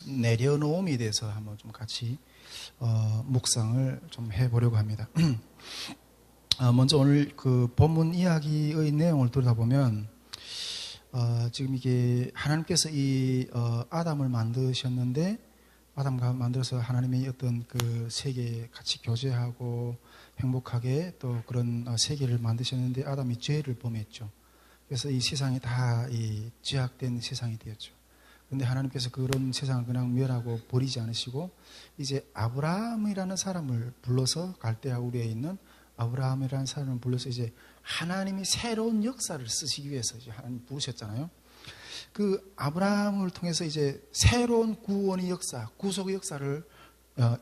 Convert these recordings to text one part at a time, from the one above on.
내려놓음에 대해서 한번 좀 같이 묵상을 좀 해보려고 합니다. 먼저 오늘 그 본문 이야기의 내용을 들여다보면 지금 이게 하나님께서 이 아담을 만드셨는데 아담과 만들어서 하나님의 어떤 그 세계에 같이 교제하고 행복하게 또 그런 세계를 만드셨는데 아담이 죄를 범했죠. 그래서 이 세상이 다 이 죄악된 세상이 되었죠. 그런데 하나님께서 그런 세상을 그냥 멸하고 버리지 않으시고 이제 아브라함이라는 사람을 불러서 갈대아 우리에 있는 아브라함이라는 사람을 불러서 이제 하나님이 새로운 역사를 쓰시기 위해서 이제 하나님 부르셨잖아요. 그 아브라함을 통해서 이제 새로운 구원의 역사, 구속의 역사를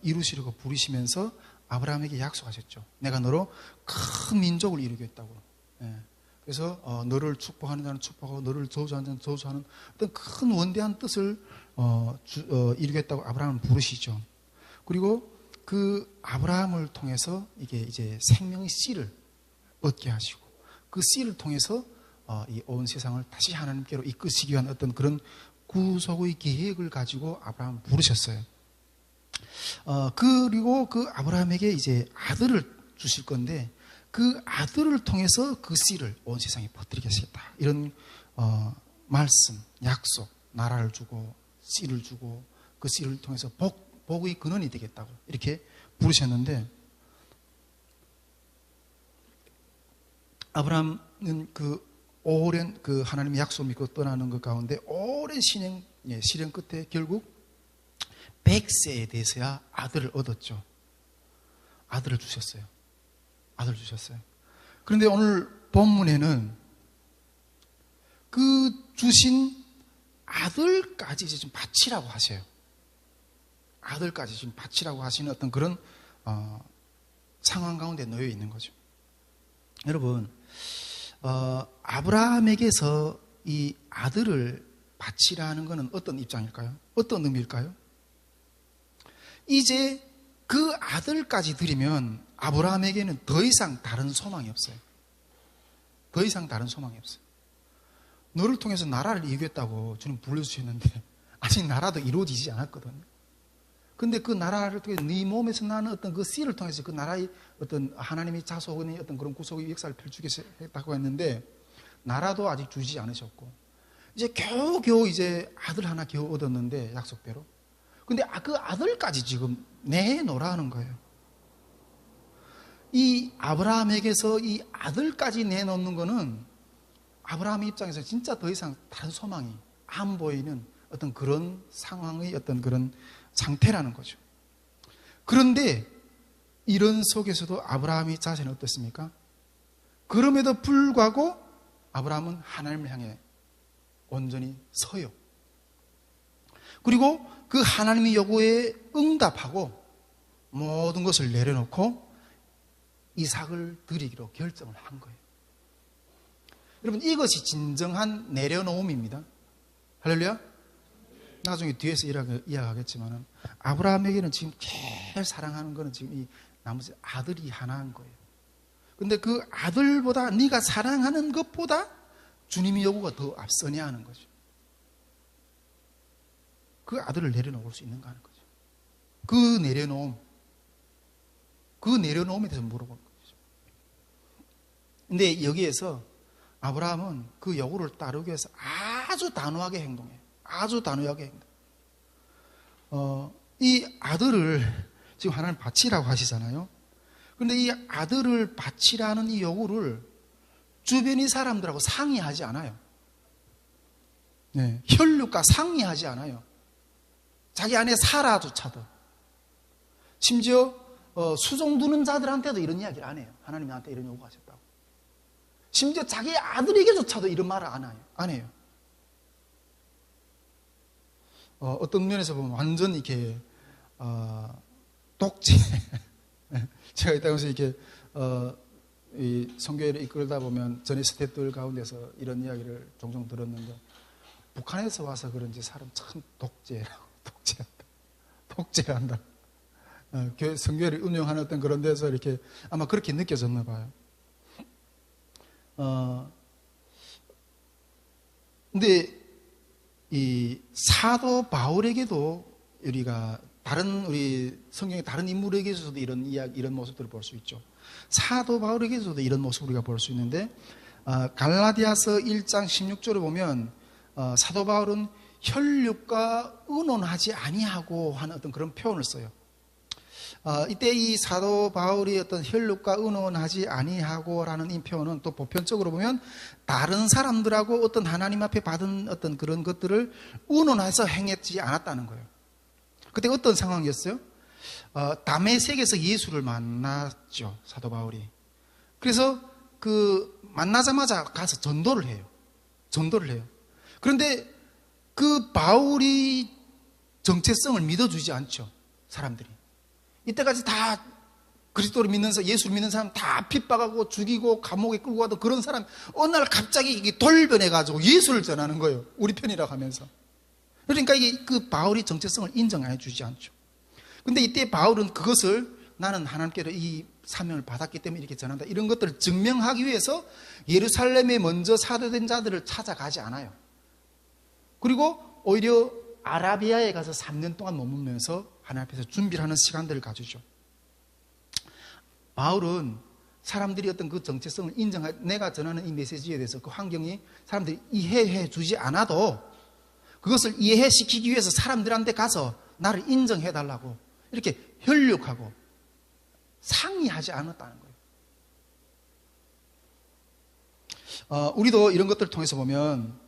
이루시려고 부르시면서 아브라함에게 약속하셨죠. 내가 너로 큰 민족을 이루겠다고. 예. 그래서 너를 축복하는 자는 축복하고 너를 저주하는 자는 저주하는 어떤 큰 원대한 뜻을 이루겠다고 아브라함을 부르시죠. 그리고 그 아브라함을 통해서 이게 이제 생명의 씨를 얻게 하시고 그 씨를 통해서 이 온 세상을 다시 하나님께로 이끄시기 위한 어떤 그런 구속의 계획을 가지고 아브라함을 부르셨어요. 그리고 그 아브라함에게 이제 아들을 주실 건데 그 아들을 통해서 그 씨를 온 세상에 퍼뜨리겠다. 이런 말씀, 약속, 나라를 주고 씨를 주고 그 씨를 통해서 복의 근원이 되겠다고 이렇게 부르셨는데 아브라함은 그 오랜 그 하나님의 약속 믿고 떠나는 것 가운데 오랜 실행 끝에 결국 100세에 대해서야 아들을 얻었죠. 아들을 주셨어요. 아들 주셨어요. 그런데 오늘 본문에는 그 주신 아들까지 이제 좀 바치라고 하셔요. 아들까지 지금 바치라고 하시는 어떤 그런 상황 가운데 놓여 있는 거죠. 여러분, 아브라함에게서 이 아들을 바치라는 것은 어떤 입장일까요? 어떤 의미일까요? 이제 그 아들까지 드리면 아브라함에게는 더 이상 다른 소망이 없어요. 더 이상 다른 소망이 없어요. 너를 통해서 나라를 이루겠다고 주님 불러주셨는데 아직 나라도 이루어지지 않았거든요. 근데 그 나라를 통해서 네 몸에서 나는 어떤 그 씨를 통해서 그 나라의 어떤 하나님의 자손의 어떤 그런 구속의 역사를 펼치겠다고 했는데 나라도 아직 주지 않으셨고 이제 겨우겨우 이제 아들 하나 겨우 얻었는데 약속대로. 근데 그 아들까지 지금 내놓으라는 거예요. 이 아브라함에게서 이 아들까지 내놓는 거는 아브라함의 입장에서 진짜 더 이상 다른 소망이 안 보이는 어떤 그런 상황의 어떤 그런 상태라는 거죠. 그런데 이런 속에서도 아브라함의 자세는 어떻습니까? 그럼에도 불구하고 아브라함은 하나님을 향해 온전히 서요. 그리고 그 하나님의 요구에 응답하고 모든 것을 내려놓고 이삭을 드리기로 결정을 한 거예요. 여러분, 이것이 진정한 내려놓음입니다. 할렐루야. 나중에 뒤에서 이야기하겠지만 아브라함에게는 지금 제일 사랑하는 거는 지금 이 나머지 아들이 하나인 거예요. 근데 그 아들보다 네가 사랑하는 것보다 주님의 요구가 더 앞서냐 하는 거죠. 그 아들을 내려놓을 수 있는가 하는 거죠. 그 내려놓음에 대해서 물어보는 거죠. 근데 여기에서 아브라함은 그 요구를 따르기 위해서 아주 단호하게 행동해요. 아주 단호하게 행동. 이 아들을 지금 하나님 바치라고 하시잖아요. 그런데 이 아들을 바치라는 이 요구를 주변의 사람들하고 상의하지 않아요. 네, 혈육과 상의하지 않아요. 자기 안에 사라조차도. 심지어 수종 두는 자들한테도 이런 이야기를 안 해요. 하나님한테 이런 요구하셨다고. 심지어 자기 아들에게조차도 이런 말을 안 해요. 어떤 면에서 보면 완전 이렇게 독재. 제가 이따가서 이렇게 이 선교회를 이끌다 보면 전에 스태프들 가운데서 이런 이야기를 종종 들었는데 북한에서 와서 그런지 사람 참 독재한다. 선교회를 운영하는 어떤 그런 데서 이렇게 아마 그렇게 느껴졌나 봐요. 근데 이 사도 바울에게도 우리가 다른 우리 성경의 다른 인물에게서도 이런 이야기, 이런 모습들을 볼 수 있죠. 사도 바울에게서도 이런 모습을 우리가 볼 수 있는데, 갈라디아서 1장 16절을 보면 사도 바울은 혈육과 의논하지 아니하고 하는 어떤 그런 표현을 써요. 이때 이 사도 바울이 어떤 혈육과 의논하지 아니하고라는 이 표현은 또 보편적으로 보면 다른 사람들하고 어떤 하나님 앞에 받은 어떤 그런 것들을 의논해서 행했지 않았다는 거예요. 그때 어떤 상황이었어요? 다메섹에서 예수를 만났죠, 사도 바울이. 그래서 그 만나자마자 가서 전도를 해요. 그런데 그 바울이 정체성을 믿어주지 않죠, 사람들이. 이때까지 다 그리스도를 믿는, 예수를 믿는 사람 다 핍박하고 죽이고 감옥에 끌고 가던 그런 사람, 어느 날 갑자기 이게 돌변해가지고 예수를 전하는 거예요, 우리 편이라고 하면서. 그러니까 이게 그 바울이 정체성을 인정해 주지 않죠. 근데 이때 바울은 그것을, 나는 하나님께로 이 사명을 받았기 때문에 이렇게 전한다, 이런 것들을 증명하기 위해서 예루살렘에 먼저 사도된 자들을 찾아가지 않아요. 그리고 오히려 아라비아에 가서 3년 동안 머물면서 하나님 앞에서 준비를 하는 시간들을 가지죠. 바울은 사람들이 어떤 그 정체성을 내가 전하는 이 메시지에 대해서 그 환경이 사람들이 이해해 주지 않아도 그것을 이해시키기 위해서 사람들한테 가서 나를 인정해 달라고 이렇게 혈육하고 상의하지 않았다는 거예요. 우리도 이런 것들을 통해서 보면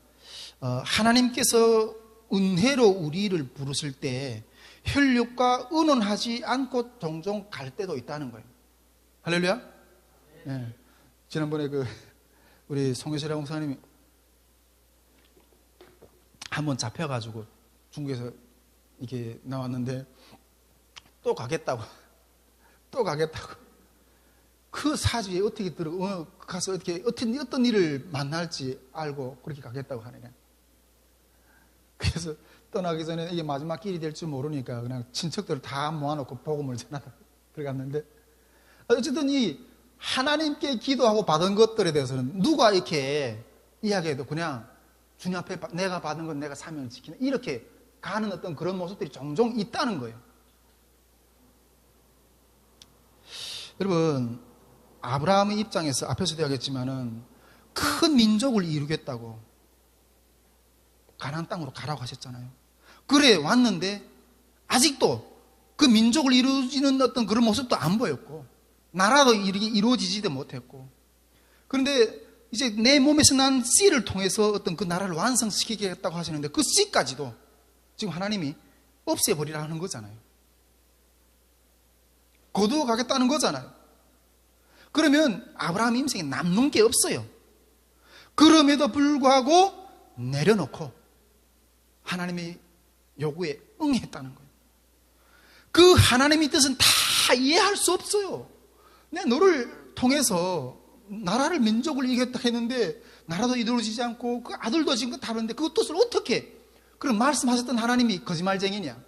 하나님께서 은혜로 우리를 부르실 때 혈육과 의논하지 않고 종종 갈 때도 있다는 거예요. 할렐루야? 네. 지난번에 우리 송혜철 목사님이 한번 잡혀가지고 중국에서 이렇게 나왔는데 또 가겠다고. 그 사주에 어떻게 가서 어떤 일을 만날지 알고 그렇게 가겠다고 하느냐. 그래서 떠나기 전에 이게 마지막 길이 될 줄 모르니까 그냥 친척들을 다 모아놓고 복음을 전하다 들어갔는데, 어쨌든 이 하나님께 기도하고 받은 것들에 대해서는 누가 이렇게 이야기해도 그냥 주님 앞에 내가 받은 건 내가 사명을 지키는, 이렇게 가는 어떤 그런 모습들이 종종 있다는 거예요. 여러분, 아브라함의 입장에서 앞에서도 이야기했지만은 큰 민족을 이루겠다고 가나안 땅으로 가라고 하셨잖아요. 그래 왔는데 아직도 그 민족을 이루어지는 어떤 그런 모습도 안 보였고, 나라도 이루어지지도 못했고, 그런데 이제 내 몸에서 난 씨를 통해서 어떤 그 나라를 완성시키겠다고 하시는데 그 씨까지도 지금 하나님이 없애버리라 하는 거잖아요. 거두어 가겠다는 거잖아요. 그러면 아브라함 인생에 남는 게 없어요. 그럼에도 불구하고 내려놓고 하나님의 요구에 응했다는 거예요. 그 하나님의 뜻은 다 이해할 수 없어요. 내가 너를 통해서 나라를, 민족을 이기겠다 했는데 나라도 이루어지지 않고 그 아들도 지금 다른데 그 뜻을 어떻게, 그럼 말씀하셨던 하나님이 거짓말쟁이냐?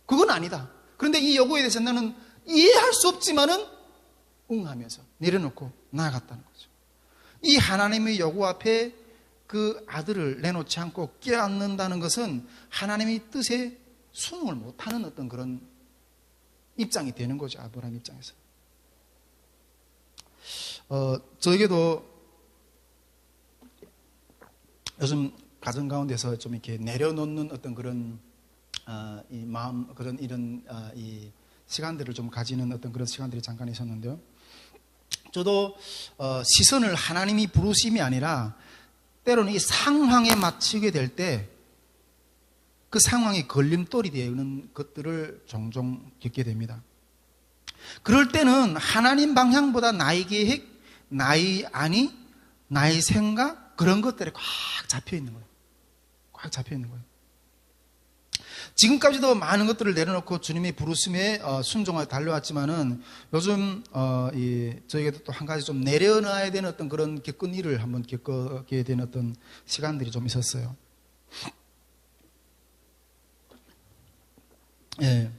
그건 아니다. 그런데 이 요구에 대해서 나는 이해할 수 없지만은 응하면서 내려놓고 나아갔다는 거죠. 이 하나님의 요구 앞에 그 아들을 내놓지 않고 껴안는다는 것은 하나님의 뜻에 순응을 못하는 어떤 그런 입장이 되는 거죠, 아브라함 입장에서. 저에게도 요즘 가정 가운데서 좀 이렇게 내려놓는 어떤 그런 이 마음, 그런 이런 이 시간들을 좀 가지는 어떤 그런 시간들이 잠깐 있었는데요. 저도 시선을 하나님이 부르심이 아니라 때로는 이 상황에 맞추게 될 때 그 상황이 걸림돌이 되는 것들을 종종 겪게 됩니다. 그럴 때는 하나님 방향보다 나의 계획, 나의 안위, 나의 생각, 그런 것들에 꽉 잡혀 있는 거예요. 꽉 잡혀 있는 거예요. 지금까지도 많은 것들을 내려놓고 주님의 부르심에 순종하여 달려왔지만은 요즘 저에게도 또 한 가지 좀 내려놔야 되는 어떤 그런 겪은 일을 한번 겪게 되는 어떤 시간들이 좀 있었어요. 예,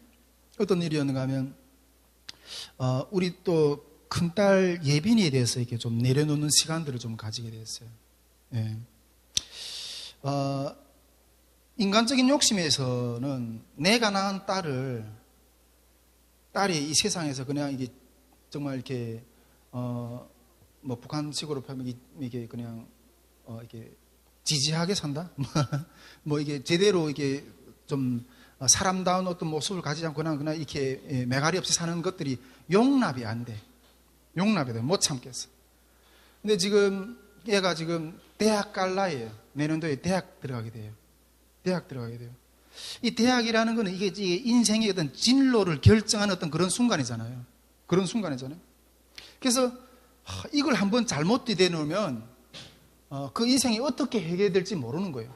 어떤 일이었는가 하면 우리 또 큰딸 예빈이에 대해서 이렇게 좀 내려놓는 시간들을 좀 가지게 됐어요. 예. 인간적인 욕심에서는 내가 낳은 딸이 이 세상에서 그냥 이게 정말 이렇게 뭐 북한식으로 표하면 이게 그냥 이게 지지하게 산다. 뭐 이게 제대로 이게 좀 사람다운 어떤 모습을 가지지 않고 그냥 이렇게 매갈이 없이 사는 것들이 용납이 안 돼. 용납이 돼. 못 참겠어. 근데 지금 얘가 지금 대학 갈 나이에요. 내년도에 대학 들어가게 돼요. 대학 들어가게 돼요. 이 대학이라는 거는 이게 인생의 어떤 진로를 결정하는 어떤 그런 순간이잖아요. 그런 순간이잖아요. 그래서 이걸 한번 잘못 디뎌놓으면 그 인생이 어떻게 해결될지 모르는 거예요.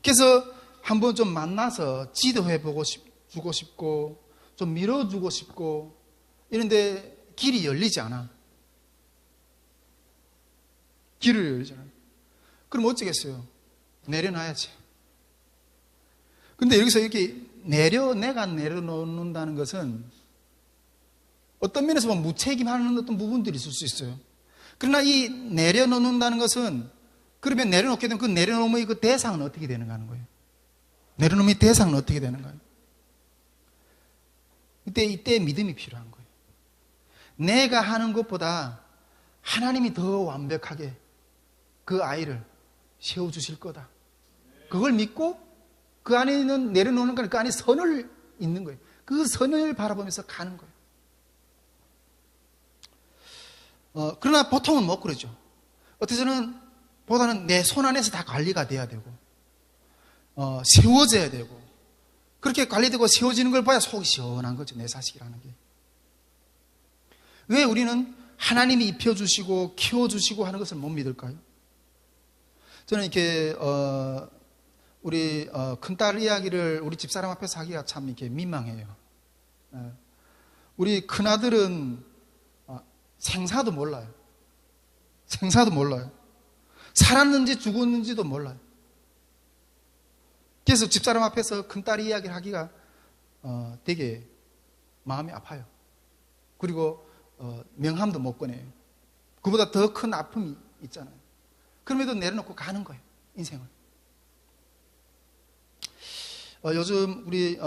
그래서 한번 좀 만나서 지도해보고 주고 싶고 좀 밀어주고 싶고 이런데 길이 열리지 않아. 길을 열리지 않아. 그럼 어쩌겠어요? 내려놔야지. 근데 여기서 이렇게 내가 내려놓는다는 것은 어떤 면에서 보면 무책임하는 어떤 부분들이 있을 수 있어요. 그러나 이 내려놓는다는 것은 그러면 내려놓게 되면 그 내려놓음의 그 대상은 어떻게 되는가 하는 거예요. 내려놓음의 대상은 어떻게 되는가요? 이때 믿음이 필요한 거예요. 내가 하는 것보다 하나님이 더 완벽하게 그 아이를 세워주실 거다. 그걸 믿고 그 안에 있는 내려놓는 거는 그 안에 선을 있는 거예요. 그 선을 바라보면서 가는 거예요. 그러나 보통은 못 그러죠. 어떻게서는 보다는 내 손 안에서 다 관리가 돼야 되고 세워져야 되고 그렇게 관리되고 세워지는 걸 봐야 속이 시원한 거죠. 내 자식이라는 게. 왜 우리는 하나님이 입혀주시고 키워주시고 하는 것을 못 믿을까요? 저는 이렇게 우리 큰딸 이야기를 우리 집사람 앞에서 하기가 참 이렇게 민망해요. 우리 큰아들은 생사도 몰라요. 생사도 몰라요. 살았는지 죽었는지도 몰라요. 그래서 집사람 앞에서 큰딸 이야기를 하기가 되게 마음이 아파요. 그리고 명함도 못 꺼내요. 그보다 더 큰 아픔이 있잖아요. 그럼에도 내려놓고 가는 거예요. 인생을. 요즘 우리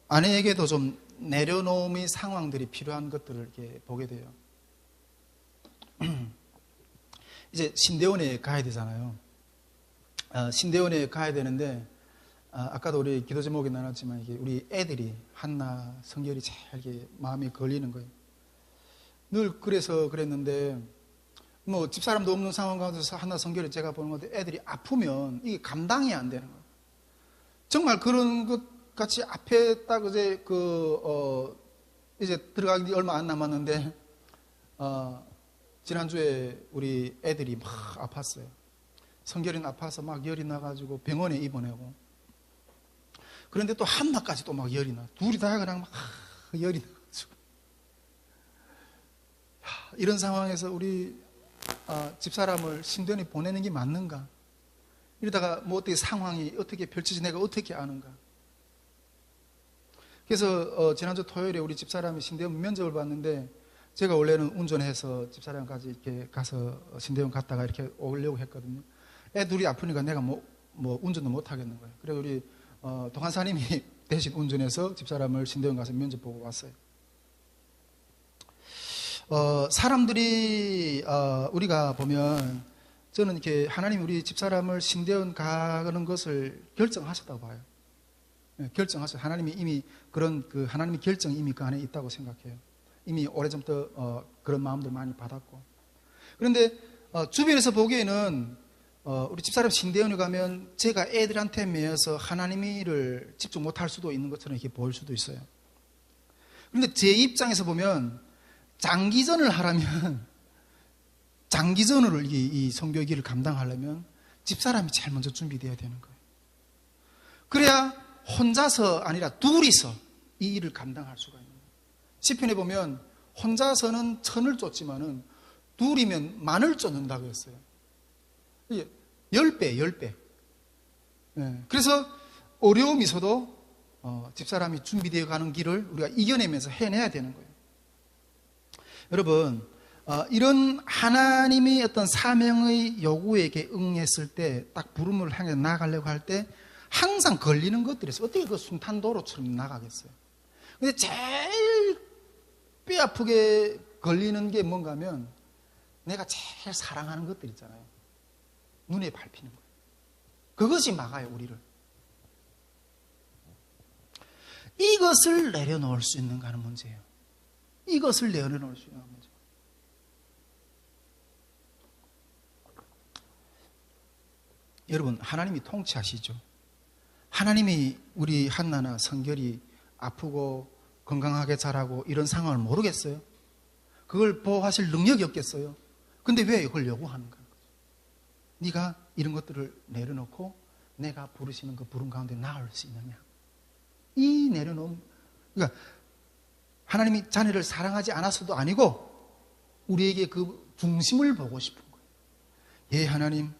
아내에게도 좀 내려놓음의 상황들이 필요한 것들을 이렇게 보게 돼요. 이제 신대원에 가야 되잖아요. 신대원에 가야 되는데 아까도 우리 기도 제목에 나눴지만 이게 우리 애들이 한나, 성결이 잘 이렇게 마음에 걸리는 거예요. 늘 그래서 그랬는데 뭐 집사람도 없는 상황 가운데서 한나, 성결이 제가 보는 건데 애들이 아프면 이게 감당이 안 되는 거예요. 정말 그런 것 같이 앞에 딱 이제 이제 들어가기 얼마 안 남았는데 지난주에 우리 애들이 막 아팠어요. 성결이는 아파서 막 열이 나가지고 병원에 입원하고 그런데 또 한나까지 또 막 열이 나. 둘이 다 그냥 막 열이 나가지고 이런 상황에서 우리 집사람을 신대원에 보내는 게 맞는가? 이러다가 뭐 어떻게 상황이 어떻게 펼쳐지 내가 어떻게 아는가? 그래서 지난주 토요일에 우리 집사람이 신대원 면접을 봤는데 제가 원래는 운전해서 집사람까지 이렇게 가서 신대원 갔다가 이렇게 오려고 했거든요. 애 둘이 아프니까 내가 뭐 운전도 못 하겠는 거예요. 그래서 우리 동한사님이 대신 운전해서 집사람을 신대원 가서 면접 보고 왔어요. 사람들이 우리가 보면 저는 이렇게 하나님 우리 집사람을 신대원 가는 것을 결정하셨다고 봐요. 네, 결정하셨어요. 하나님이 이미 그런 하나님의 결정이 이미 그 안에 있다고 생각해요. 이미 오래전부터 그런 마음들 많이 받았고. 그런데 주변에서 보기에는 우리 집사람 신대원에 가면 제가 애들한테 매여서 하나님을 집중 못할 수도 있는 것처럼 이렇게 보일 수도 있어요. 그런데 제 입장에서 보면 장기전을 하려면 장기전으로 이 선교의 길을 감당하려면 집사람이 제일 먼저 준비되어야 되는 거예요. 그래야 혼자서 아니라 둘이서 이 일을 감당할 수가 있는 거예요. 시편에 보면 혼자서는 천을 쫓지만은 둘이면 만을 쫓는다고 했어요. 10배. 네. 그래서 어려움이 있어도 집사람이 준비되어 가는 길을 우리가 이겨내면서 해내야 되는 거예요. 여러분, 이런 하나님의 어떤 사명의 요구에게 응했을 때, 딱 부름을 향해 나아가려고 할 때, 항상 걸리는 것들이 있어요. 어떻게 그 순탄도로처럼 나가겠어요? 근데 제일 뼈 아프게 걸리는 게 뭔가 하면 내가 제일 사랑하는 것들 있잖아요. 눈에 밟히는 거예요. 그것이 막아요, 우리를. 이것을 내려놓을 수 있는가 하는 문제예요. 이것을 내려놓을 수 있는 문제. 여러분, 하나님이 통치하시죠. 하나님이 우리 한나나 성결이 아프고 건강하게 자라고 이런 상황을 모르겠어요? 그걸 보호하실 능력이 없겠어요? 근데 왜 이걸 요구하는가? 네가 이런 것들을 내려놓고 내가 부르시는 그 부름 가운데 나을 수 있느냐? 이 내려놓음, 그러니까 하나님이 자녀를 사랑하지 않아서도 아니고 우리에게 그 중심을 보고 싶은 거예요. 예, 하나님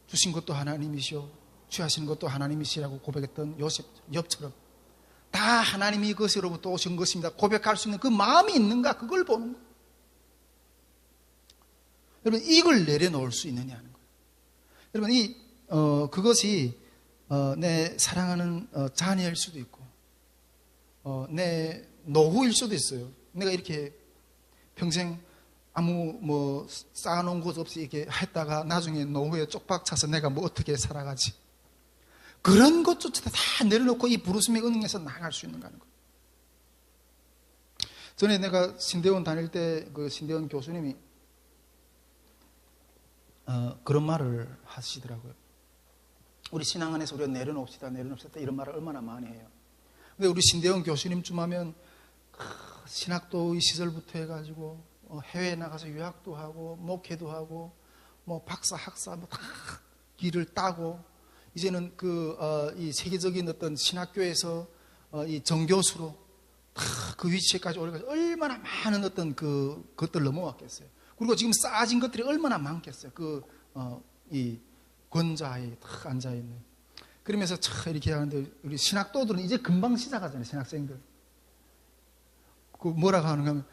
주신 것도 하나님이시오, 취하시는 것도 하나님이시라고 고백했던 욥처럼 다 하나님이 이것으로부터 오신 것입니다 고백할 수 있는 그 마음이 있는가, 그걸 보는 거예요. 여러분, 이걸 내려놓을 수 있느냐 하는 거예요. 여러분, 그것이 내 사랑하는 자녀일 수도 있고 내 노후일 수도 있어요. 내가 이렇게 평생 아무 쌓아놓은 것 없이 이렇게 했다가 나중에 노후에 쪽박차서 내가 어떻게 살아가지? 그런 것조차 다 내려놓고 이 부르심에 응해서 나갈 수 있는가 하는 거예요. 전에 내가 신대원 다닐 때 그 신대원 교수님이 그런 말을 하시더라고요. 우리 신앙 안에서 우리가 내려놓읍시다 이런 말을 얼마나 많이 해요. 근데 우리 신대원 교수님쯤 하면 신학도의 시절부터 해가지고 해외에 나가서 유학도 하고 목회도 하고 박사 학사 다 길을 따고 이제는 이 세계적인 어떤 신학교에서 이 정교수로 그 위치까지 오래가서 얼마나 많은 어떤 그것들 넘어왔겠어요. 그리고 지금 쌓아진 것들이 얼마나 많겠어요. 이 권좌에 딱 앉아있는. 그러면서 이렇게 하는데 우리 신학도들은 이제 금방 시작하잖아요. 신학생들. 뭐라고 하는가 하면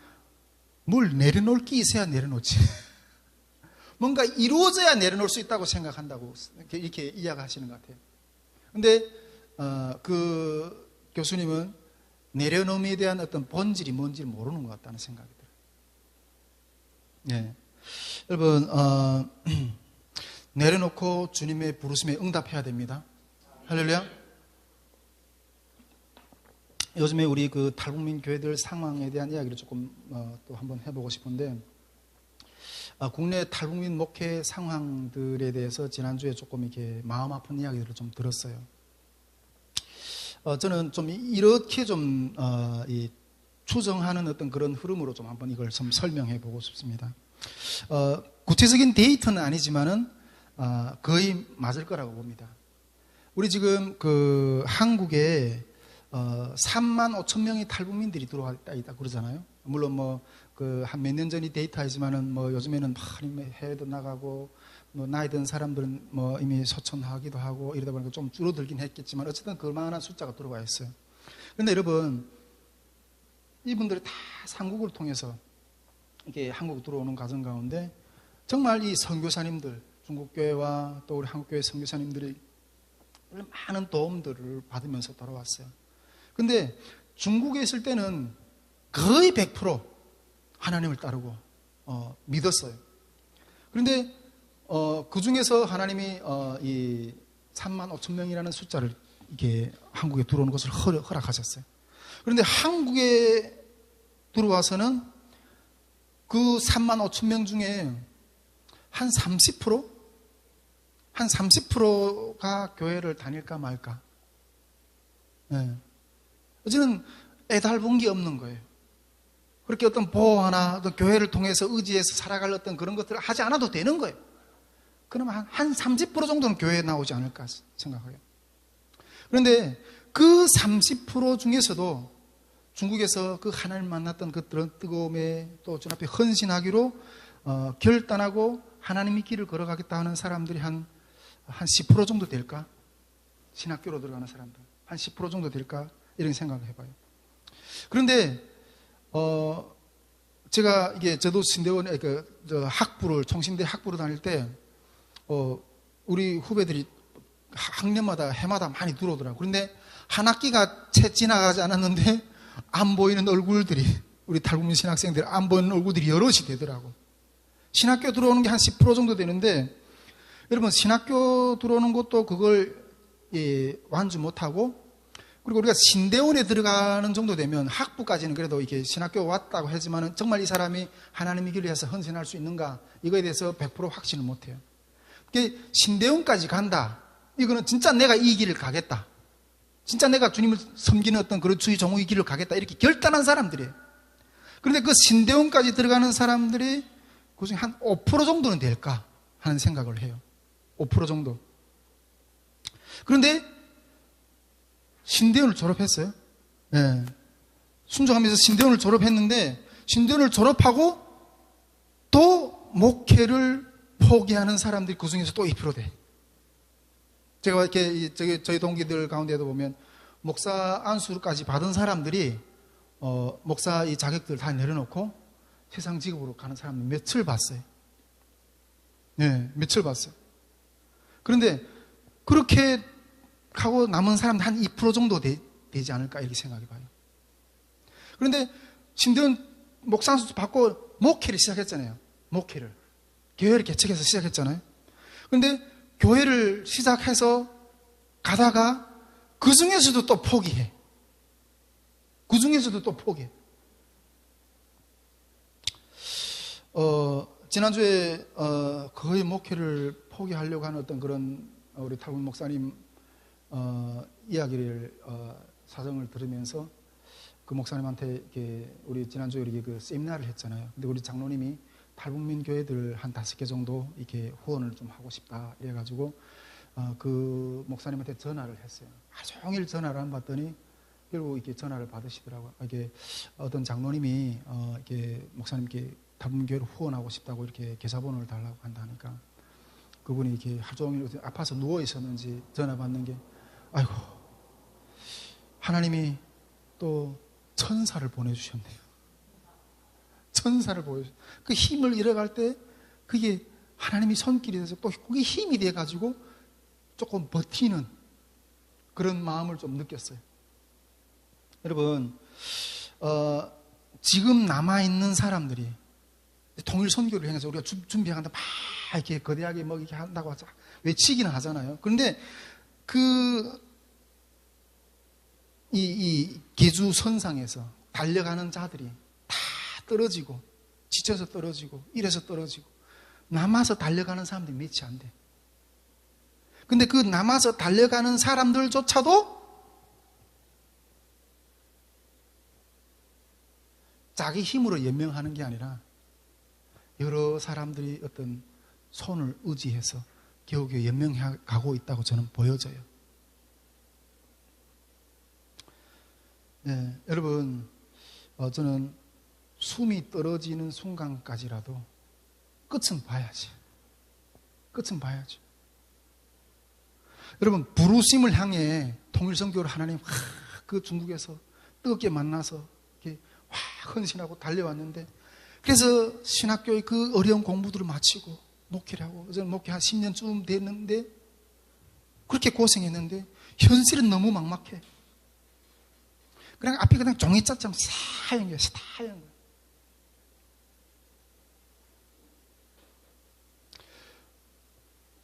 뭘 내려놓을 게 있어야 내려놓지. 뭔가 이루어져야 내려놓을 수 있다고 생각한다고 이렇게 이야기하시는 것 같아요. 근데 그 교수님은 내려놓음에 대한 어떤 본질이 뭔지 모르는 것 같다는 생각이 들어요. 네. 여러분, 내려놓고 주님의 부르심에 응답해야 됩니다. 할렐루야. 요즘에 우리 그 탈북민 교회들 상황에 대한 이야기를 조금 또 한번 해보고 싶은데, 국내 탈북민 목회 상황들에 대해서 지난주에 조금 이렇게 마음 아픈 이야기들을 좀 들었어요. 저는 좀 이렇게 좀 추정하는 어떤 그런 흐름으로 좀 한번 이걸 좀 설명해 보고 싶습니다. 구체적인 데이터는 아니지만은 거의 맞을 거라고 봅니다. 우리 지금 그 한국에 3만 5천 명의 탈북민들이 들어와 있다 그러잖아요. 물론 한 몇 년 전이 데이터이지만은 요즘에는 많이 해외도 나가고 나이 든 사람들은 이미 소천하기도 하고 이러다 보니까 좀 줄어들긴 했겠지만 어쨌든 그만한 숫자가 들어와 있어요. 그런데 여러분, 이분들이 다 삼국을 통해서 이렇게 한국 들어오는 과정 가운데 정말 이 선교사님들, 중국교회와 또 우리 한국교회 선교사님들이 많은 도움들을 받으면서 돌아왔어요. 근데 중국에 있을 때는 거의 100% 하나님을 따르고 믿었어요. 그런데 그 중에서 하나님이 이 3만 5천 명이라는 숫자를 이게 한국에 들어오는 것을 허락하셨어요. 그런데 한국에 들어와서는 그 3만 5천 명 중에 한 30%? 한 30%가 교회를 다닐까 말까. 네. 어제는 애달본 게 없는 거예요. 그렇게 어떤 보호하나 어떤 교회를 통해서 의지해서 살아갈 어떤 그런 것들을 하지 않아도 되는 거예요. 그러면 한 30% 정도는 교회에 나오지 않을까 생각해요. 그런데 그 30% 중에서도 중국에서 그 하나님 만났던 그 뜨거움에 또 주 앞에 헌신하기로 결단하고 하나님의 길을 걸어가겠다 하는 사람들이 한 10% 정도 될까? 신학교로 들어가는 사람들 한 10% 정도 될까? 이런 생각을 해봐요. 그런데 제가 저도 신대원에 학부를 총신대 학부를 다닐 때 우리 후배들이 학년마다 해마다 많이 들어오더라고요. 그런데 한 학기가 채 지나가지 않았는데 안 보이는 얼굴들이, 우리 탈북민 신학생들 안 보이는 얼굴들이 여럿이 되더라고. 신학교 들어오는 게 한 10% 정도 되는데, 여러분 신학교 들어오는 것도 그걸 완주 못하고, 그리고 우리가 신대원에 들어가는 정도 되면 학부까지는 그래도 이렇게 신학교 왔다고 하지만은 정말 이 사람이 하나님의 길을 위해서 헌신할 수 있는가, 이거에 대해서 100% 확신을 못해요. 신대원까지 간다, 이거는 진짜 내가 이 길을 가겠다, 진짜 내가 주님을 섬기는 어떤 그런 주의 종의 길을 가겠다, 이렇게 결단한 사람들이에요. 그런데 그 신대원까지 들어가는 사람들이 그중에 한 5% 정도는 될까 하는 생각을 해요. 5% 정도. 그런데 신대원을 졸업했어요. 네. 순종하면서 신대원을 졸업했는데, 신대원을 졸업하고 또 목회를 포기하는 사람들이 그 중에서 또 2% 돼. 제가 이렇게 저희 동기들 가운데도 보면 목사 안수까지 받은 사람들이 목사 이 자격들 다 내려놓고 세상 직업으로 가는 사람들 며칠 봤어요. 네, 며칠 봤어요. 그런데 그렇게 하고 남은 사람들 한 2% 정도 되지 않을까, 이렇게 생각해 봐요. 그런데 신대원 목사 안수 받고 목회를 시작했잖아요. 목회를. 교회를 개척해서 시작했잖아요. 그런데 교회를 시작해서 가다가 그 중에서도 또 포기해. 그 중에서도 또 포기해. 지난주에 거의 목회를 포기하려고 하는 어떤 그런 우리 탈북 목사님 이야기를 사정을 들으면서 그 목사님한테 이렇게 우리 지난주에 이렇게 그 세미나를 했잖아요. 근데 우리 장로님이 탈북민 교회들 한 5개 정도 이렇게 후원을 좀 하고 싶다 이래가지고 그 목사님한테 전화를 했어요. 하루 종일 전화를 안 받더니 결국 이렇게 전화를 받으시더라고요. 이게 어떤 장로님이 이렇게 목사님께 탈북민 교회를 후원하고 싶다고 이렇게 계좌번호를 달라고 한다니까, 그분이 이렇게 하루 종일 아파서 누워 있었는지 전화 받는 게, 아이고 하나님이 또 천사를 보내주셨네요. 천사를 보여줘. 그 힘을 잃어갈 때 그게 하나님이 손길이 돼서 또 그게 힘이 돼가지고 조금 버티는 그런 마음을 좀 느꼈어요. 여러분, 지금 남아있는 사람들이 통일 선교를 향해서 우리가 준비하는데 막 이렇게 거대하게 뭐 이렇게 한다고 하자, 외치기는 하잖아요. 그런데 이 계주선상에서 달려가는 자들이 다 떨어지고, 지쳐서 떨어지고, 이래서 떨어지고, 남아서 달려가는 사람들이 몇이 안 돼. 근데 그 남아서 달려가는 사람들조차도 자기 힘으로 연명하는 게 아니라 여러 사람들이 어떤 손을 의지해서 겨우겨우 연명해 가고 있다고 저는 보여져요. 네, 여러분, 저는 숨이 떨어지는 순간까지라도 끝은 봐야지. 끝은 봐야지. 여러분, 부르심을 향해 통일선교를 하나님 그 중국에서 뜨겁게 만나서 이렇게 확 헌신하고 달려왔는데, 그래서 신학교의 그 어려운 공부들을 마치고 목회를 하고, 저는 목회 한 10년쯤 됐는데 그렇게 고생했는데 현실은 너무 막막해. 그냥 앞이 그냥 종이짝처럼 사연 거야, 사연 거야.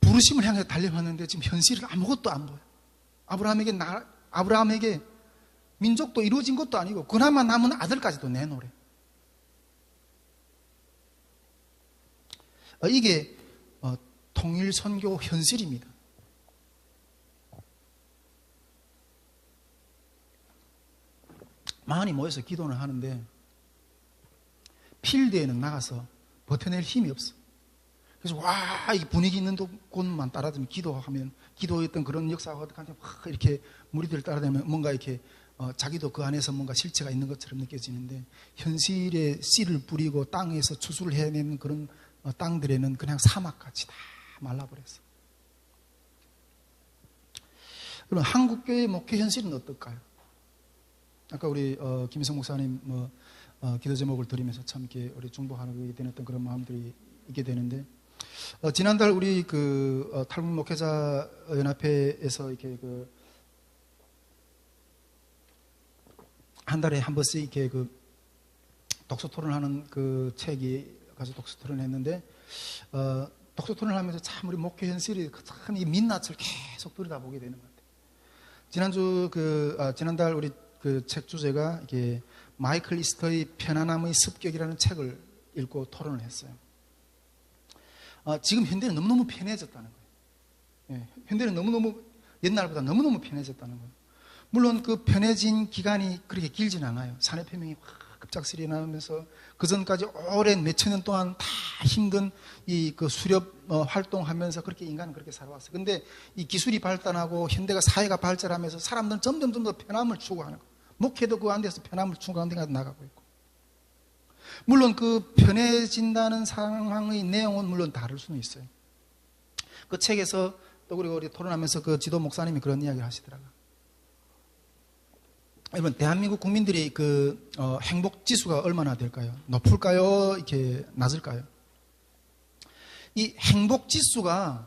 부르심을 향해 달려왔는데 지금 현실은 아무것도 안 보여. 아브라함에게 민족도 이루어진 것도 아니고 그나마 남은 아들까지도 내놓으래. 이게 통일 선교 현실입니다. 많이 모여서 기도는 하는데 필드에는 나가서 버텨낼 힘이 없어. 그래서 이 분위기 있는 곳만 따라다니면 기도하면, 기도했던 그런 역사가 어떡하냐, 이렇게 무리들 따라다니면 뭔가 이렇게 자기도 그 안에서 뭔가 실체가 있는 것처럼 느껴지는데, 현실에 씨를 뿌리고 땅에서 추수를 해내는 그런 땅들에는 그냥 사막같이 다 말라버렸어. 그럼 한국교회 목회 현실은 어떨까요? 아까 우리 김희성 목사님 기도 제목을 드리면서 참 이렇게 우리 중보하게 되는 어떤 그런 마음들이 있게 되는데, 지난달 우리 탈북 목회자 연합회에서 이렇게 한 달에 한 번씩 이렇게 독서 토론하는 책이 가지고 독서 토론을 했는데, 독서 토론을 하면서 참 우리 목회 현실이 참 이 민낯을 계속 들여다보게 되는 것 같아요. 지난달 우리 책 주제가 이게 마이클 이스터의 편안함의 습격이라는 책을 읽고 토론을 했어요. 지금 현대는 너무너무 편해졌다는 거예요. 예, 현대는 너무너무 옛날보다 너무너무 편해졌다는 거예요. 물론 편해진 기간이 그렇게 길진 않아요. 산업혁명이 확 급작스레 일어나면서 그 전까지 오랜 몇천 년 동안 다 힘든 수렵 활동하면서 그렇게 인간은 그렇게 살아왔어요. 근데 이 기술이 발달하고 현대가 사회가 발전하면서 사람들은 점점 더 편함을 추구하는 거예요. 목회도 그 안에서 편함을 추구하는 데가 나가고 있고. 물론 편해진다는 상황의 내용은 물론 다를 수는 있어요. 그 책에서 또 우리 토론하면서 지도 목사님이 그런 이야기를 하시더라고요. 여러분, 대한민국 국민들이 행복 지수가 얼마나 될까요? 높을까요? 이렇게 낮을까요? 이 행복 지수가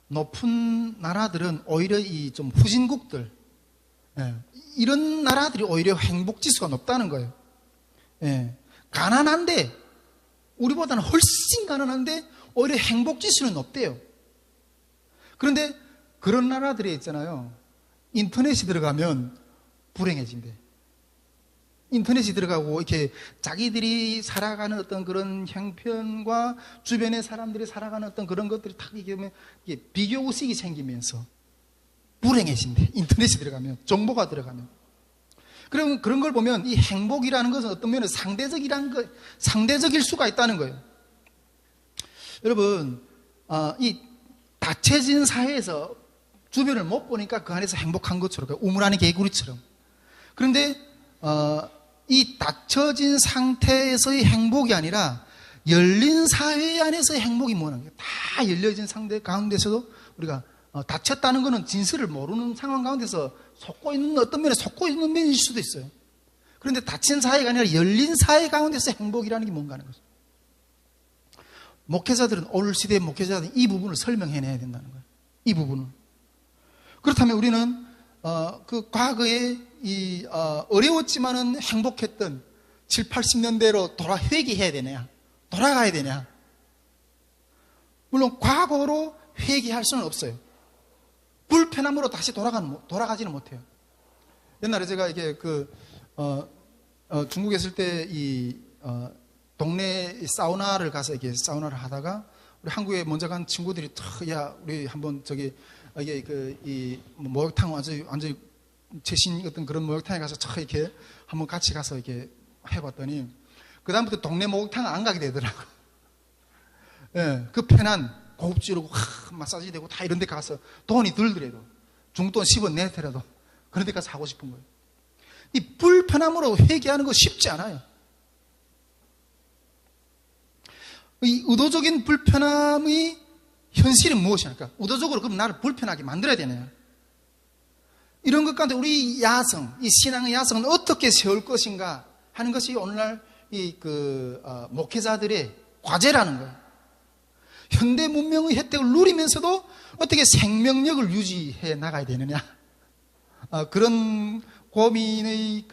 높은 나라들은 오히려 좀 후진국들, 이런 나라들이 오히려 행복 지수가 높다는 거예요. 가난한데, 우리보다는 훨씬 가난한데 오히려 행복 지수는 높대요. 그런데 그런 나라들이 있잖아요. 인터넷이 들어가면 불행해진대. 인터넷이 들어가고 이렇게 자기들이 살아가는 어떤 그런 형편과 주변의 사람들이 살아가는 어떤 그런 것들이 탁 이게 비교 의식이 생기면서 불행해진대. 인터넷이 들어가면, 정보가 들어가면. 그러면 그런 걸 보면 이 행복이라는 것은 어떤 면에서 상대적일 수가 있다는 거예요. 여러분, 이 닫혀진 사회에서 주변을 못 보니까 그 안에서 행복한 것처럼, 우물 안의 개구리처럼. 그런데 이 닫혀진 상태에서의 행복이 아니라 열린 사회 안에서의 행복이 뭐냐는 거예요. 다 열려진 상태 가운데서도 우리가 닫혔다는 것은 진실을 모르는 상황 가운데서 어떤 면에 속고 있는 면일 수도 있어요. 그런데 닫힌 사회가 아니라 열린 사회 가운데서 행복이라는 게 뭔가 하는 거죠. 목회자들은, 오늘 시대의 목회자들은 이 부분을 설명해내야 된다는 거예요. 이 부분을. 그렇다면 우리는 과거에 어려웠지만은 행복했던 7, 80년대로 회귀해야 되냐? 돌아가야 되냐? 물론 과거로 회귀할 수는 없어요. 불편함으로 다시 돌아가지는 못해요. 옛날에 제가 이게 중국에 있을 때 동네 사우나를 가서 이렇게 사우나를 하다가 우리 한국에 먼저 간 친구들이 야, 우리 한번 이게 목욕탕 완전히 최신 어떤 그런 목욕탕에 가서 이렇게 한번 같이 가서 이렇게 해봤더니 그다음부터 동네 목욕탕 안 가게 되더라고. 예, 편한 고급지로 마사지 되고 다 이런 데 가서 돈이 들더라도 중돈 10원 내더라도 그런 데 가서 하고 싶은 거예요. 이 불편함으로 회개하는 거 쉽지 않아요. 이 의도적인 불편함의 현실은 무엇이니까? 의도적으로 그럼 나를 불편하게 만들어야 되냐? 이런 것 가운데 우리 야성, 이 신앙의 야성은 어떻게 세울 것인가 하는 것이 오늘날 목회자들의 과제라는 거예요. 현대 문명의 혜택을 누리면서도 어떻게 생명력을 유지해 나가야 되느냐. 그런 고민의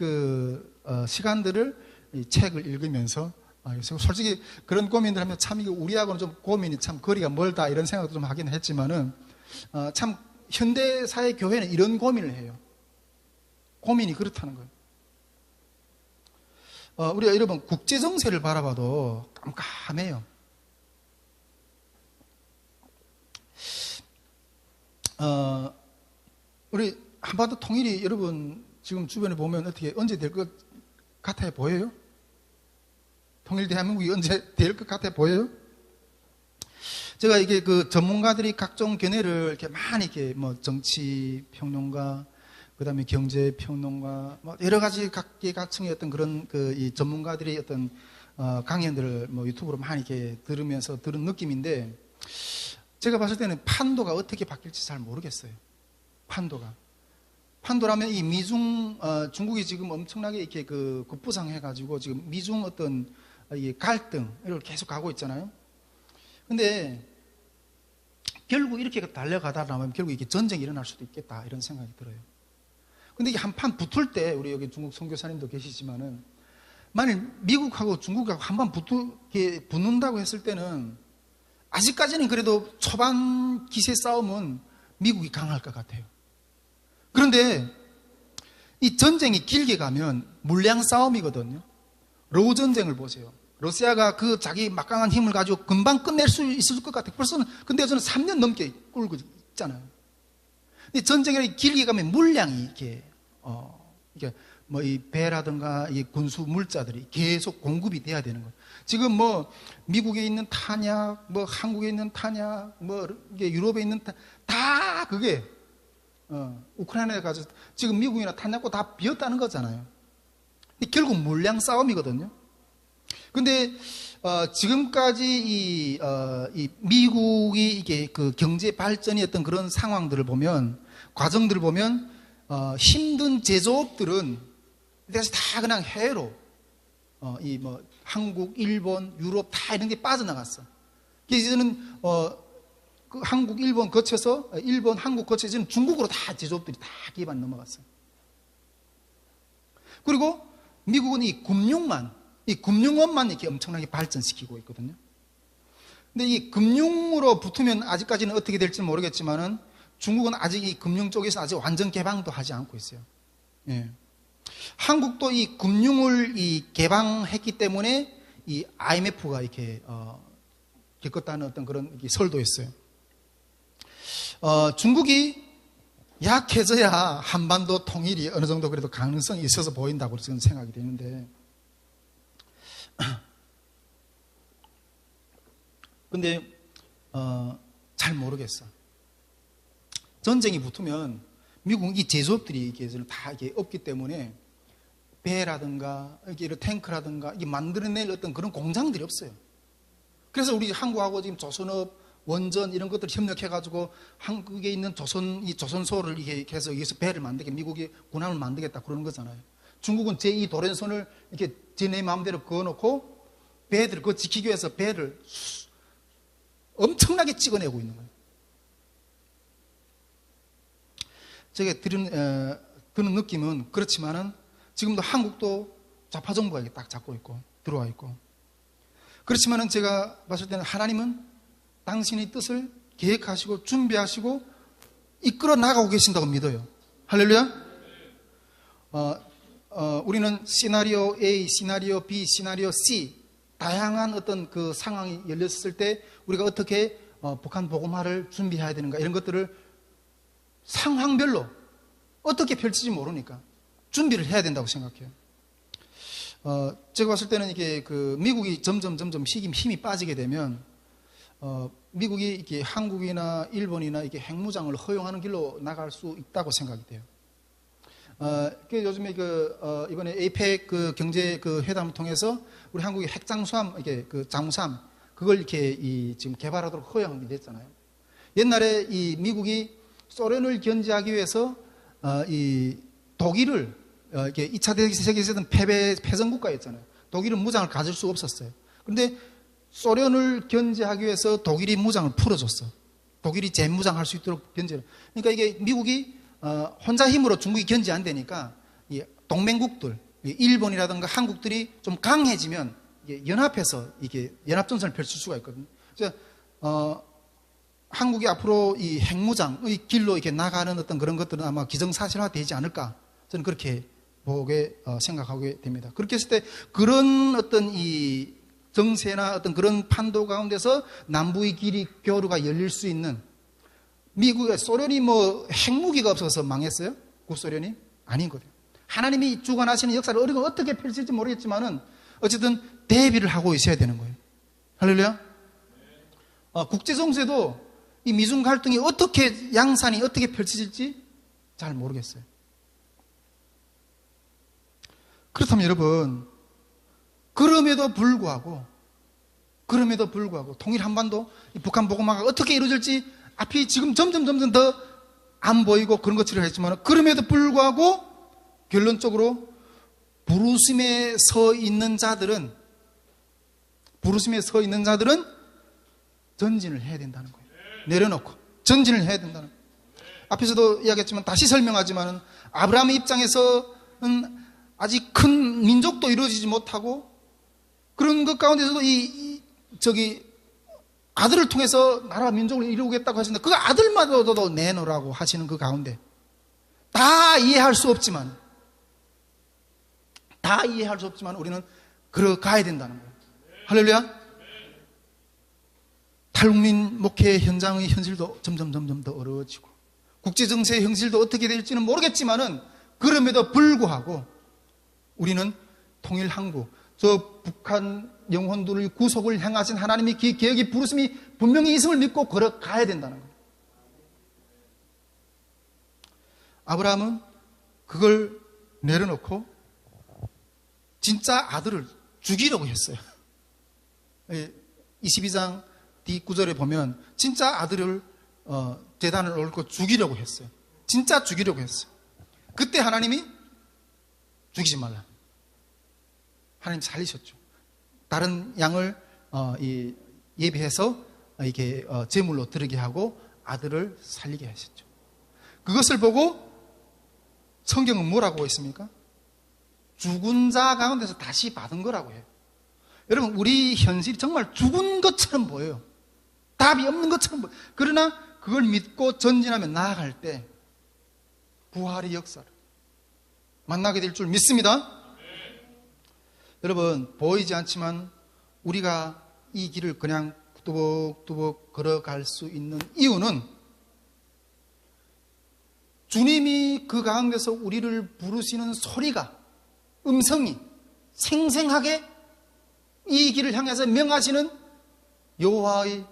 시간들을 이 책을 읽으면서 솔직히 그런 고민들 하면 참 이게 우리하고는 좀 고민이 참 거리가 멀다 이런 생각도 좀 하긴 했지만은 참 현대 사회 교회는 이런 고민을 해요. 고민이 그렇다는 거예요. 우리가 여러분 국제 정세를 바라봐도 깜깜해요. 우리 한반도 통일이 여러분 지금 주변에 보면 어떻게 언제 될 것 같아 보여요? 통일 대한민국이 언제 될 것 같아 보여요? 제가 이게 전문가들이 각종 견해를 이렇게 많이 이렇게 정치 평론가, 그다음에 경제 평론가, 여러 가지 각계각층의 어떤 그런 이 전문가들이 어떤 강연들을 유튜브로 많이 이렇게 들으면서 들은 느낌인데, 제가 봤을 때는 판도가 어떻게 바뀔지 잘 모르겠어요. 판도라면 이 미중, 중국이 지금 엄청나게 이렇게 급부상해가지고 지금 미중 어떤 이 갈등, 이걸 계속 가고 있잖아요. 근데 결국 이렇게 달려가다 보면 결국 이게 전쟁이 일어날 수도 있겠다 이런 생각이 들어요. 근데 이게 한판 붙을 때 우리 여기 중국 선교사님도 계시지만은 만일 미국하고 중국하고 한판 붙는다고 했을 때는 아직까지는 그래도 초반 기세 싸움은 미국이 강할 것 같아요. 그런데 이 전쟁이 길게 가면 물량 싸움이거든요. 러우 전쟁을 보세요. 러시아가 그 자기 막강한 힘을 가지고 금방 끝낼 수 있을 것 같아요. 벌써는, 근데 저는 3년 넘게 끌고 있잖아요. 근데 전쟁이 길게 가면 물량이 이게 뭐 이 배라든가 이 군수 물자들이 계속 공급이 돼야 되는 거예요. 지금 뭐 미국에 있는 탄약, 뭐 한국에 있는 탄약, 뭐 이게 유럽에 있는 다 그게 우크라이나에 가서 지금 미국이나 탄약고 다 비었다는 거잖아요. 결국 물량 싸움이거든요. 근데 지금까지 이 미국이 이게 그 경제 발전이었던 그런 상황들을 보면, 과정들을 보면 힘든 제조업들은 그래서 다 그냥 해외로 이 뭐 한국, 일본, 유럽 다 이런 게 빠져나갔어. 그래서 이제는 그 한국, 일본 거쳐서 일본, 한국 거쳐서 이제는 중국으로 다 제조업들이 다 기반이 넘어갔어요. 그리고 미국은 이 금융업만 이렇게 엄청나게 발전시키고 있거든요. 근데 이 금융으로 붙으면 아직까지는 어떻게 될지 모르겠지만은 중국은 아직 이 금융 쪽에서 아직 완전 개방도 하지 않고 있어요. 예. 한국도 이 금융을 개방했기 때문에 이 IMF가 이렇게 겪었다는 어떤 그런 설도 있어요. 중국이 약해져야 한반도 통일이 어느 정도 그래도 가능성이 있어서 보인다고 저는 생각이 되는데, 근데 잘 모르겠어. 전쟁이 붙으면 미국 이 제조업들이 다 이게 없기 때문에 배라든가 이게 탱크라든가 이게 만들어낼 어떤 그런 공장들이 없어요. 그래서 우리 한국하고 지금 조선업, 원전 이런 것들 협력해가지고 한국에 있는 이 조선소를 이렇게 해서 여기서 배를 만들게, 미국이 군함을 만들겠다 그러는 거잖아요. 중국은 제2 도련선을 이렇게 지네 마음대로 그어놓고 배들을 그거 지키기 위해서 배를 엄청나게 찍어내고 있는 거예요. 제가 드는 느낌은 그렇지만은 지금도 한국도 좌파 정부가 이렇게 딱 잡고 있고 들어와 있고, 그렇지만은 제가 봤을 때는 하나님은 당신의 뜻을 계획하시고 준비하시고 이끌어 나가고 계신다고 믿어요. 할렐루야. 우리는 시나리오 A, 시나리오 B, 시나리오 C 다양한 어떤 그 상황이 열렸을 때 우리가 어떻게 북한 복음화를 준비해야 되는가, 이런 것들을 상황별로 어떻게 펼칠지 모르니까 준비를 해야 된다고 생각해요. 제가 봤을 때는 이게 그 미국이 점점 힘이 빠지게 되면 미국이 이렇게 한국이나 일본이나 이게 핵무장을 허용하는 길로 나갈 수 있다고 생각이 돼요. 요즘에 이번에 에이펙 그 경제 그 회담을 통해서 우리 한국이 핵잠수함, 이게 그 잠수함, 그걸 이렇게 지금 개발하도록 허용이 됐잖아요. 옛날에 이 미국이 소련을 견제하기 위해서 이 독일을 이렇게 2차 세계대전 패전 국가였잖아요. 독일은 무장을 가질 수가 없었어요. 그런데 소련을 견제하기 위해서 독일이 무장을 풀어줬어. 독일이 재무장할 수 있도록 견제를. 그러니까 이게 미국이 혼자 힘으로 중국이 견제 안 되니까 이 동맹국들, 일본이라든가 한국들이 좀 강해지면 이게 연합해서 이게 연합전선을 펼칠 수가 있거든요. 그래서 한국이 앞으로 이 핵무장의 길로 이렇게 나가는 어떤 그런 것들은 아마 기정사실화 되지 않을까, 저는 그렇게 생각하게 됩니다. 그렇게 했을 때 그런 어떤 이 정세나 어떤 그런 판도 가운데서 남부의 길이 교류가 열릴 수 있는, 미국의 소련이 뭐 핵무기가 없어서 망했어요? 구소련이? 아닌 거예요. 하나님이 주관하시는 역사를 우리가 어떻게 펼칠지 모르겠지만은 어쨌든 대비를 하고 있어야 되는 거예요. 할렐루야. 국제 정세도 이 미중 갈등이 어떻게, 양산이 어떻게 펼쳐질지 잘 모르겠어요. 그렇다면 여러분, 그럼에도 불구하고 통일 한반도, 북한 복음화가 어떻게 이루어질지 앞이 지금 점점 더 안 보이고 그런 것처럼 했지만, 그럼에도 불구하고 결론적으로 부르심에 서 있는 자들은 전진을 해야 된다는 거예요. 내려놓고 전진을 해야 된다는 거예요. 앞에서도 이야기했지만 다시 설명하지만 아브라함의 입장에서는 아직 큰 민족도 이루어지지 못하고 그런 것 가운데서도 아들을 통해서 나라 민족을 이루겠다고 하시는데 그 아들마저도 내놓으라고 하시는 그 가운데 다 이해할 수 없지만 우리는 걸어가야 된다는 거예요. 할렐루야. 탈북민 목회 현장의 현실도 점점 더 어려워지고 국제정세의 현실도 어떻게 될지는 모르겠지만은 그럼에도 불구하고 우리는 통일한국, 저 북한 영혼들의 구속을 향하신 하나님의 계획이 부르심이 분명히 있음을 믿고 걸어가야 된다는 거예요. 아브라함은 그걸 내려놓고 진짜 아들을 죽이려고 했어요. 22장 뒷구절에 보면 진짜 아들을 제단을 얹고 죽이려고 했어요. 진짜 죽이려고 했어요. 그때 하나님이 죽이지 말라. 하나님 살리셨죠. 다른 양을 예비해서 이렇게 제물로 드리게 하고 아들을 살리게 하셨죠. 그것을 보고 성경은 뭐라고 했습니까? 죽은 자 가운데서 다시 받은 거라고 해요. 여러분, 우리 현실이 정말 죽은 것처럼 보여요. 답이 없는 것처럼 보여요. 그러나 그걸 믿고 전진하며 나아갈 때 부활의 역사를 만나게 될 줄 믿습니다. 여러분, 보이지 않지만 우리가 이 길을 그냥 뚜벅뚜벅 걸어갈 수 있는 이유는 주님이 그 가운데서 우리를 부르시는 소리가, 음성이 생생하게 이 길을 향해서 명하시는 여호와의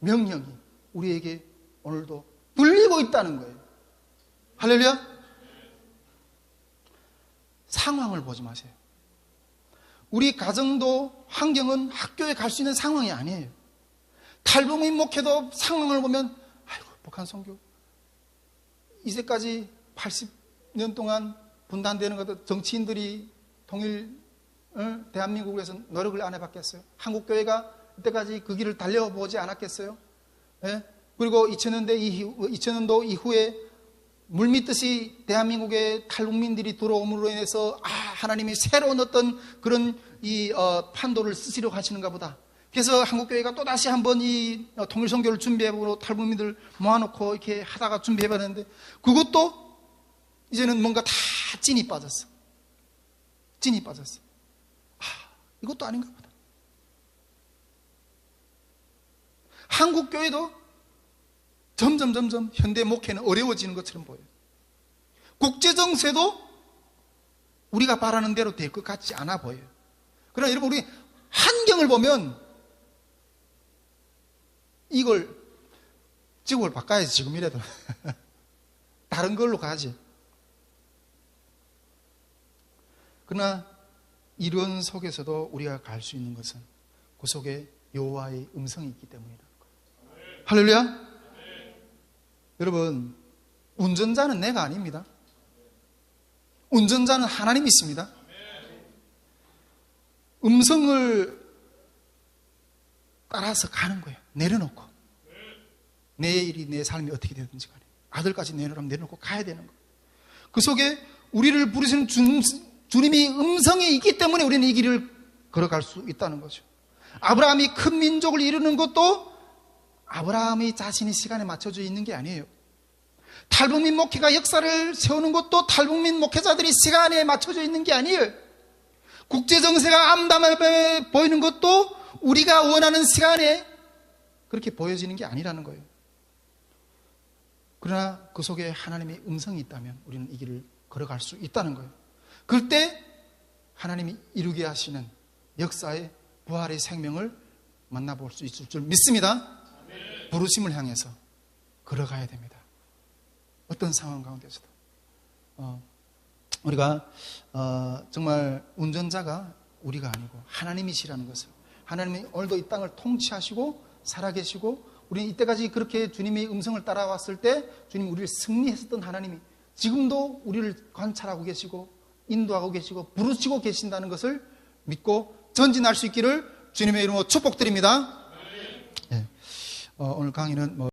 명령이 우리에게 오늘도 들리고 있다는 거예요. 할렐루야. 상황을 보지 마세요. 우리 가정도 환경은 학교에 갈 수 있는 상황이 아니에요. 탈북민 목회도 상황을 보면 아이고, 북한 선교 이제까지 80년 동안 분단되는 것도 정치인들이 통일 대한민국에서 노력을 안 해봤겠어요? 한국교회가 이때까지 그 길을 달려보지 않았겠어요? 예? 그리고 2000년도 이후에 물밀듯이 대한민국의 탈북민들이 들어옴으로 인해서 하나님이 새로운 어떤 그런 판도를 쓰시려고 하시는가 보다. 그래서 한국교회가 또 다시 한번 이 통일선교를 준비해보고 탈북민들 모아놓고 이렇게 하다가 준비해봤는데 그것도 이제는 뭔가 다 찐이 빠졌어. 이것도 아닌가 보다. 한국교회도 점점 현대 목회는 어려워지는 것처럼 보여요. 국제정세도 우리가 바라는 대로 될 것 같지 않아 보여요. 그러나 여러분, 우리 환경을 보면 이걸 지국을 바꿔야지. 지금이라도 다른 걸로 가지. 그러나 이런 속에서도 우리가 갈 수 있는 것은 그 속에 여호와의 음성이 있기 때문이라는 거예요. 할렐루야. 여러분, 운전자는 내가 아닙니다. 운전자는 하나님이십니다. 음성을 따라서 가는 거예요. 내려놓고. 내일이 내 삶이 어떻게 되든지 간에 아들까지 내놓으라면 내려놓고 가야 되는 거예요. 그 속에 우리를 부르시는 주님이 음성이 있기 때문에 우리는 이 길을 걸어갈 수 있다는 거죠. 아브라함이 큰 민족을 이루는 것도 아브라함이 자신의 시간에 맞춰져 있는 게 아니에요. 탈북민 목회가 역사를 세우는 것도 탈북민 목회자들이 시간에 맞춰져 있는 게 아니에요. 국제정세가 암담해 보이는 것도 우리가 원하는 시간에 그렇게 보여지는 게 아니라는 거예요. 그러나 그 속에 하나님의 음성이 있다면 우리는 이 길을 걸어갈 수 있다는 거예요. 그럴 때 하나님이 이루게 하시는 역사의 부활의 생명을 만나볼 수 있을 줄 믿습니다. 부르심을 향해서 걸어가야 됩니다. 어떤 상황 가운데서도 우리가 정말 운전자가 우리가 아니고 하나님이시라는 것을, 하나님이 오늘도 이 땅을 통치하시고 살아계시고 우리는 이때까지 그렇게 주님의 음성을 따라왔을 때 주님이 우리를 승리했었던 하나님이 지금도 우리를 관찰하고 계시고 인도하고 계시고 부르시고 계신다는 것을 믿고 전진할 수 있기를 주님의 이름으로 축복드립니다. 네. 오늘 강의는 뭐